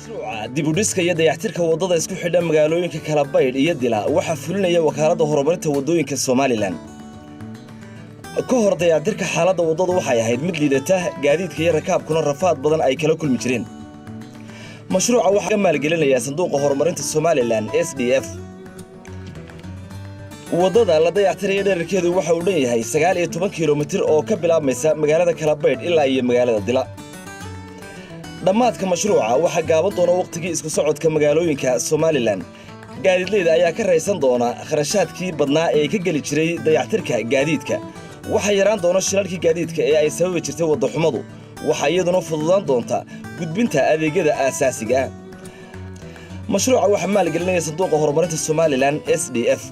mashruuca dib u dhiska iyo dayactirka wadada isku xidha magaalooyinka Kalabaydh iyo Dila waxa fulinaya wakaaladda horumarinta wadooyinka Soomaaliland. Ka hor dayactirka xaaladda wadadu waxay ahayd mid liidata, gaadiidka iyo rakaabkuna rafaad badan ay kala kulmi jireen. Mashruuca waxa ka maalgelinaya sanduuqa horumarinta Soomaaliland SDF. wadada la dayactiray dhererkeedu waxa uu dhan yahay 19 kiiloomitir oo ka bilaabmaysa magaalada Kalabaydh ilaa iyo magaalada Dila. dhammaadka mashruuca waxa gaaban doona waqtigii isku socodka magaalooyinka Soomaaliland. gaadiidleyda ayaa ka raysan doona kharashaadkii badnaa ee ka gali jiray dayactirka gaadiidka. waxa yaraan doona shilalkii gaadiidka ee ay sababi jirtay wada xumadu. waxa iyaduna fududaan doonta gudbinta adeegyada aasaasiga ah. mashruuca waxa maalgelinaya sanduuqa horumarinta Soomaaliland SDF.